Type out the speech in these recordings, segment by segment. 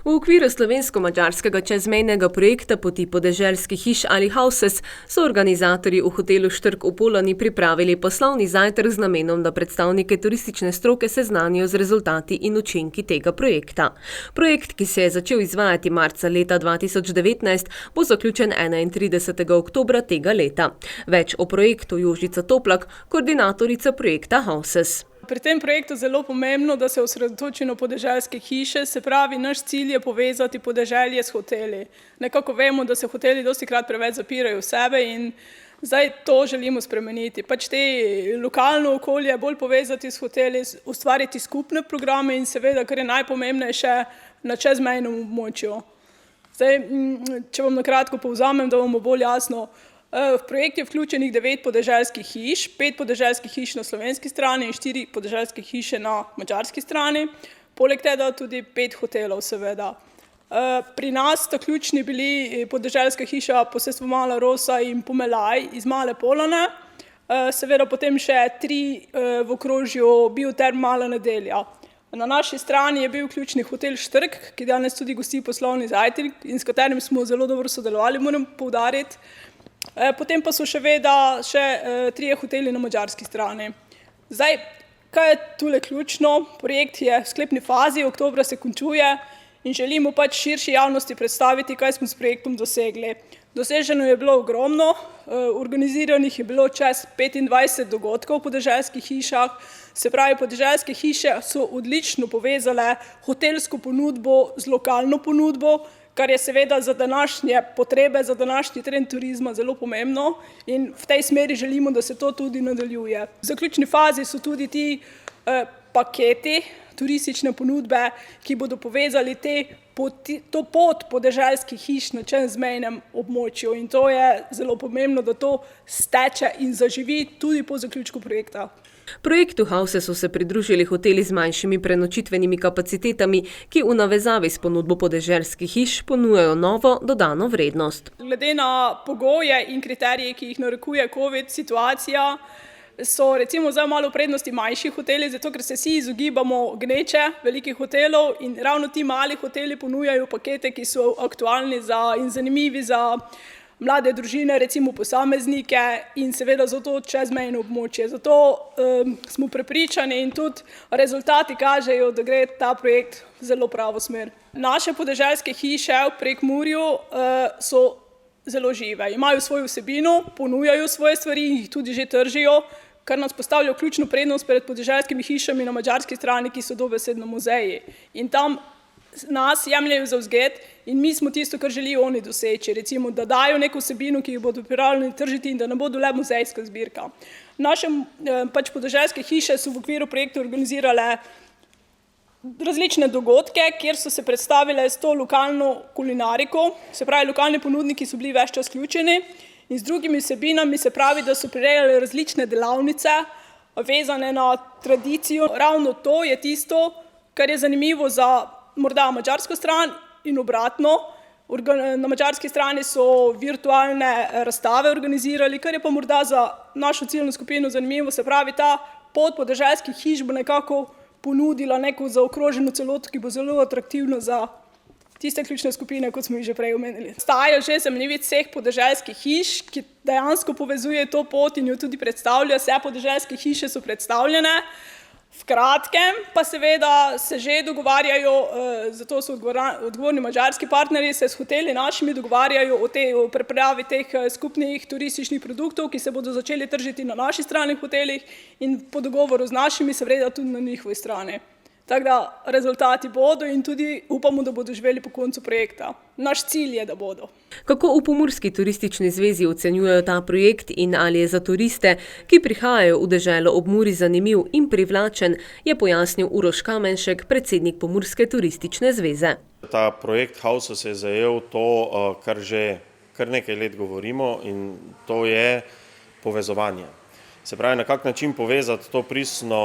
V okviru slovensko-madžarskega čezmejnega projekta Poti podeželskih hiš ali Houses so organizatorji v hotelu Štrk v Polani pripravili poslovni zajtrk z namenom, da predstavnike turistične stroke seznanijo z rezultati in učinki tega projekta. Projekt, ki se je začel izvajati marca leta 2019, bo zaključen 31. oktobra tega leta. Več o projektu Jožica Toplak, koordinatorica projekta Houses. Pri tem projektu je zelo pomembno, da se osredotoči na podeželske hiše, se pravi, naš cilj je povezati podeželje s hoteli. Nekako vemo, da se hoteli dostikrat preveč zapirajo v sebe in zdaj to želimo spremeniti. Pač te lokalno okolje bolj povezati s hoteli, ustvariti skupne programe in seveda, kar je najpomembnejše, na čezmejnem območju. Zdaj, če vam na kratko povzamem, da vam bo bolj jasno, v projekt je vključenih 9 podeželskih hiš, 5 podeželskih hiš na slovenski strani in 4 podeželske hiše na madžarski strani, poleg tega tudi 5 hotelov seveda. Pri nas sta ključni bili podeželska hiša Posestvo Mala Rosa in Pomelaj iz Male Polane, seveda potem še 3 v okrožju Bioterm Mala Nedelja. Na naši strani je bil ključni hotel Štrk, ki danes tudi gosti poslovni zajtrk in s katerim smo zelo dobro sodelovali, moram poudariti. Potem pa so še 3 hoteli na madžarski strani. Zdaj, kaj je tule ključno? Projekt je v sklepni fazi, oktobra se končuje in želimo pač širši javnosti predstaviti, kaj smo s projektom dosegli. Doseženo je bilo ogromno, organiziranih je bilo čez 25 dogodkov v podeželskih hišah, se pravi, podeželske hiše so odlično povezale hotelsko ponudbo z lokalno ponudbo, kar je seveda za današnje potrebe, za današnji trend turizma zelo pomembno in v tej smeri želimo, da se to tudi nadaljuje. V zaključni fazi so tudi ti paketi turistične ponudbe, ki bodo povezali to pot podeželskih hiš na čezmejnem območju in to je zelo pomembno, da to steče in zaživi tudi po zaključku projekta. Projektu Houses so se pridružili hoteli z manjšimi prenočitvenimi kapacitetami, ki v navezavi s ponudbo podeželskih hiš ponujajo novo dodano vrednost. Glede na pogoje in kriterije, ki jih narekuje COVID situacija, so recimo zdaj malo v prednosti manjši hoteli, zato ker se vsi izogibamo gneče velikih hotelov in ravno ti mali hoteli ponujajo pakete, ki so aktualni in zanimivi za mlade družine, recimo posameznike in seveda za to čezmejno območje. Zato smo prepričani in tudi rezultati kažejo, da gre ta projekt v zelo pravo smer. Naše podeželske hiše v Prekmurju so zelo žive. Imajo svojo vsebino, ponujajo svoje stvari in jih tudi že tržijo, kar nas postavlja ključno prednost pred podeželskimi hišami na madžarski strani, ki so dobesedno muzeji. In tam nas jemljajo za vzgled in mi smo tisto, kar želijo oni doseči. Recimo, da dajo neko vsebino, ki jo bodo pripravljeni tržiti in da ne bodo le muzejska zbirka. Naše podeželske hiše so v okviru projekta organizirale različne dogodke, kjer so se predstavile s to lokalno kulinariko, se pravi, lokalni ponudniki so bili ves čas vključeni in z drugimi vsebinami, se pravi, da so prirejali različne delavnice, vezane na tradicijo. Ravno to je tisto, kar je zanimivo za morda madžarsko stran in obratno. Na madžarski strani so virtualne razstave organizirali, kar je pa morda za našo ciljno skupino zanimivo, se pravi, ta pot podeželskih hiš bo nekako ponudila neko zaokroženo celoto, ki bo zelo atraktivno za tiste ključne skupine, kot smo jih že prej omenili. Obstaja že zemljevid vseh podeželskih hiš, ki dejansko povezuje to pot in jo tudi predstavlja. Vse podeželske hiše so predstavljene. V kratkem pa seveda se že dogovarjajo, zato so odgovorni madžarski partnerji, se s hoteli našimi dogovarjajo o pripravi teh skupnih turističnih produktov, ki se bodo začeli tržiti na naši strani v hotelih in po dogovoru z našimi seveda tudi na njihovi strani. Tako da rezultati bodo in tudi upamo, da bodo živeli po koncu projekta. Naš cilj je, da bodo. Kako v Pomurski turistični zvezi ocenjujejo ta projekt in ali je za turiste, ki prihajajo v deželo ob Muri, zanimiv in privlačen, je pojasnil Uroš Kamenšek, predsednik Pomurske turistične zveze. Ta projekt Houses je zajel to, kar nekaj let govorimo, in to je povezovanje. Se pravi, na kak način povezati to pristno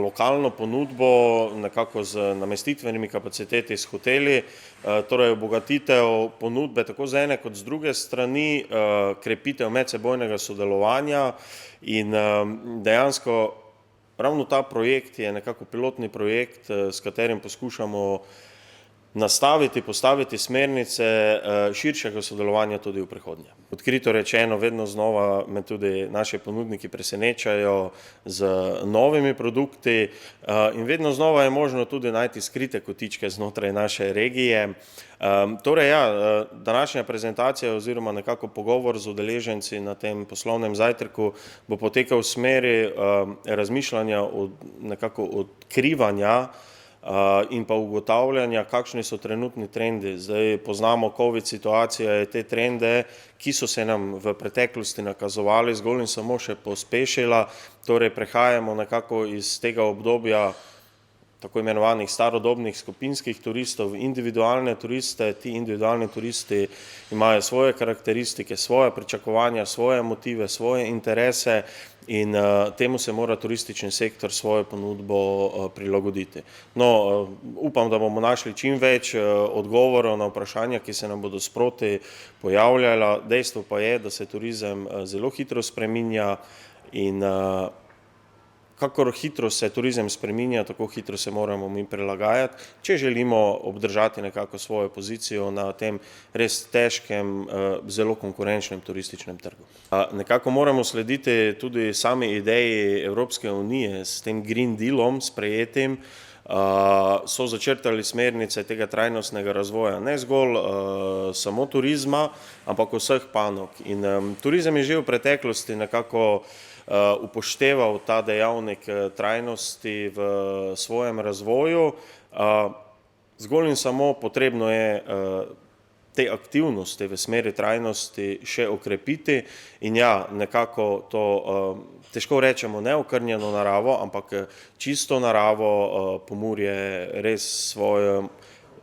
lokalno ponudbo nekako z namestitvenimi kapaciteti s hoteli, torej obogatitev ponudbe tako z ene kot z druge strani, krepitev medsebojnega sodelovanja in dejansko ravno ta projekt je nekako pilotni projekt, s katerim poskušamo nastaviti, postaviti smernice širšega sodelovanja tudi v prihodnje. Odkrito rečeno, vedno znova me tudi naši ponudniki presenečajo z novimi produkti in vedno znova je možno tudi najti skrite kotičke znotraj naše regije. Torej današnja prezentacija oziroma nekako pogovor z udeleženci na tem poslovnem zajtrku bo potekal v smeri razmišljanja o nekako odkrivanja in pa ugotavljanja, kakšni so trenutni trendi. Zdaj poznamo COVID situacijo, te trende, ki so se nam v preteklosti nakazovali, zgolj in samo še pospešila, torej prehajamo nekako iz tega obdobja tako imenovanih starodobnih skupinskih turistov, individualne turiste. Ti individualni turisti imajo svoje karakteristike, svoje pričakovanja, svoje motive, svoje interese in temu se mora turistični sektor svojo ponudbo prilagoditi. No, upam, da bomo našli čim več odgovorov na vprašanja, ki se nam bodo sproti pojavljala. Dejstvo pa je, da se turizem zelo hitro spreminja in kakor hitro se turizem spreminja, tako hitro se moramo mi prilagajati, če želimo obdržati nekako svojo pozicijo na tem res težkem, zelo konkurenčnem turističnem trgu. Nekako moramo slediti tudi sami ideji Evropske unije s tem Green Dealom sprejetim, so začrtali smernice tega trajnostnega razvoja, ne zgolj samo turizma, ampak vseh panog. In turizem je že v preteklosti nekako upošteval ta dejavnik trajnosti v svojem razvoju. Zgolj in samo potrebno je te aktivnosti v smeri trajnosti še okrepiti in nekako to težko rečemo neokrnjeno naravo, ampak čisto naravo Pomurje res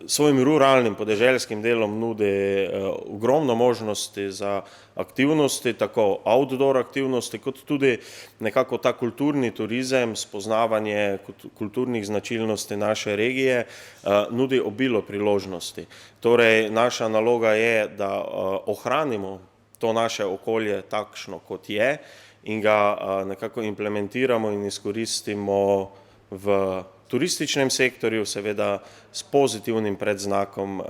svojim ruralnim podeželskim delom nudi ogromno možnosti za aktivnosti, tako outdoor aktivnosti, kot tudi nekako ta kulturni turizem, spoznavanje kulturnih značilnosti naše regije, nudi obilo priložnosti. Torej, naša naloga je, da ohranimo to naše okolje takšno, kot je, in ga nekako implementiramo in izkoristimo v turističnem sektorju, seveda s pozitivnim predznakom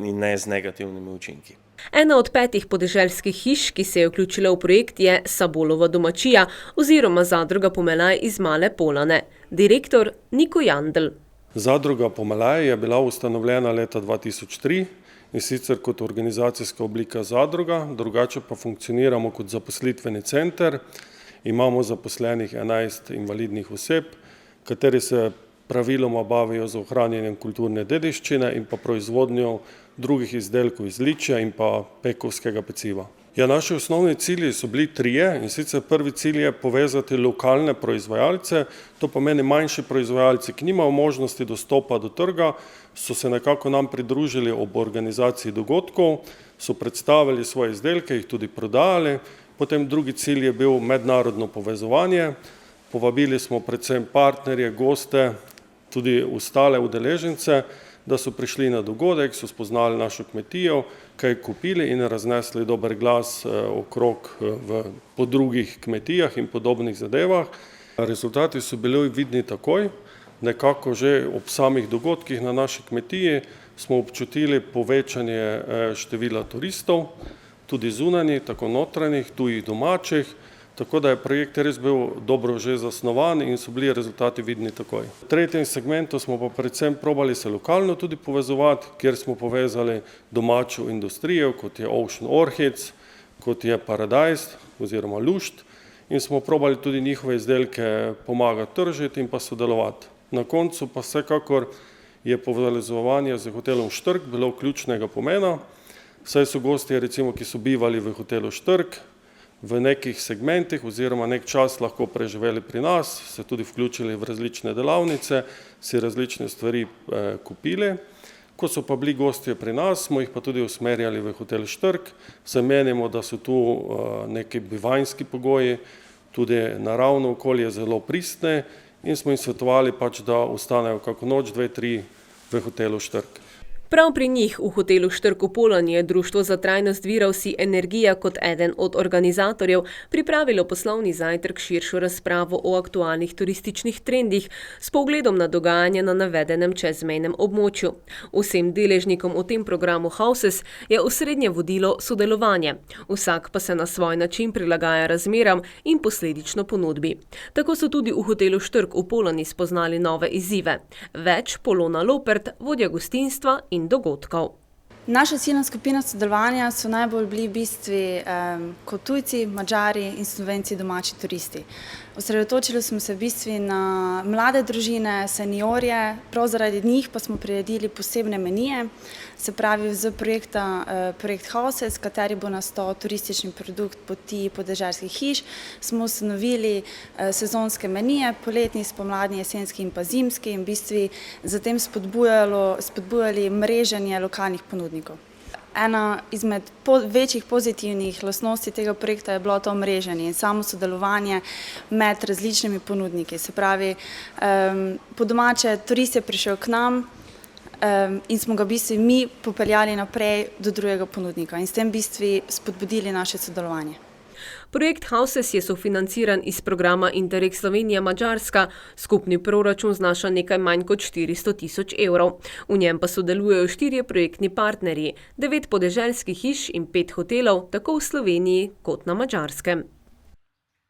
in ne z negativnimi učinki. Ena od 5 podeželskih hiš, ki se je vključila v projekt, je Sabolova domačija oziroma zadruga Pomelaj iz Male Polane. Direktor Niko Jandl. Zadruga Pomelaj je bila ustanovljena leta 2003 in sicer kot organizacijska oblika zadruga, drugače pa funkcioniramo kot zaposlitveni center. Imamo zaposlenih 11 invalidnih oseb, kateri se praviloma bavijo z ohranjanjem kulturne dediščine in pa proizvodnjo drugih izdelkov iz ličja in pa pekovskega peciva. Naši osnovni cilji so bili 3, in sicer prvi cilj je povezati lokalne proizvajalce, to pomeni manjši proizvajalci, ki nimajo možnosti dostopa do trga, so se nekako nam pridružili ob organizaciji dogodkov, so predstavili svoje izdelke, jih tudi prodajali. Potem drugi cilj je bil mednarodno povezovanje, povabili smo predvsem partnerje, goste, tudi ostale udeležence, da so prišli na dogodek, so spoznali našo kmetijo, kaj kupili in raznesli dober glas okrog po drugih kmetijah in podobnih zadevah. Rezultati so bili vidni takoj, nekako že ob samih dogodkih na naši kmetiji smo občutili povečanje števila turistov, tudi zunanjih, tako notranjih, tujih domačih, tako da je projekt res bil dobro že zasnovan in so bili rezultati vidni takoj. V tretjem segmentu smo pa predvsem probali se lokalno tudi povezovati, kjer smo povezali domačo industrijo, kot je Ocean Orchids, kot je Paradise oziroma Lušt, in smo probali tudi njihove izdelke pomagati tržiti in pa sodelovati. Na koncu pa vsekakor je povezovanje z hotelom Štrk bilo ključnega pomena, saj so gostje, recimo, ki so bivali v hotelu Štrk, v nekih segmentih oziroma nek čas lahko preživeli pri nas, se tudi vključili v različne delavnice, si različne stvari kupili. Ko so pa bili gostje pri nas, smo jih pa tudi usmerjali v hotel Štrk, saj menimo, da so tu neki bivanjski pogoji, tudi naravno okolje zelo pristne in smo jim svetovali da ostanejo kako noč, 2, 3 v hotelu Štrk. Prav pri njih v hotelu Štrk v Polani je Društvo za trajnost virov si Energija kot eden od organizatorjev pripravilo poslovni zajtrk širšo razpravo o aktualnih turističnih trendih s pogledom na dogajanje na navedenem čezmejnem območju. Vsem deležnikom v tem programu Houses je osrednje vodilo sodelovanje. Vsak pa se na svoj način prilagaja razmeram in posledično ponudbi. Tako so tudi v hotelu Štrk v Polani spoznali nove izzive. Več Polona Lopert, vodja gostinstva in dogodkov. Naša ciljna skupina sodelovanja so najbolj bili v bistvu kot tujci, Madžari in Slovenci domači turisti. Osredotočili smo se v bistvu na mlade družine, seniorje, prav zaradi njih pa smo priredili posebne menije, se pravi z projekt Houses, kateri bo nastal turistični produkt poti podeželskih hiš, smo ustanovili sezonske menije, poletni, spomladni, jesenski in pa zimski in v bistvu zatem spodbujali mreženje lokalnih ponudnikov. Ena izmed večjih pozitivnih lastnosti tega projekta je bilo to mreženje in samo sodelovanje med različnimi ponudniki. Se pravi, po domače turist je prišel k nam in smo ga v bistvu mi popeljali naprej do drugega ponudnika in s tem v bistvu spodbudili naše sodelovanje. Projekt Houses je sofinanciran iz programa Interreg Slovenija-Madžarska, skupni proračun znaša nekaj manj kot 400 000 evrov. V njem pa sodelujejo 4 projektni partnerji, 9 podeželskih hiš in 5 hotelov, tako v Sloveniji kot na Madžarskem.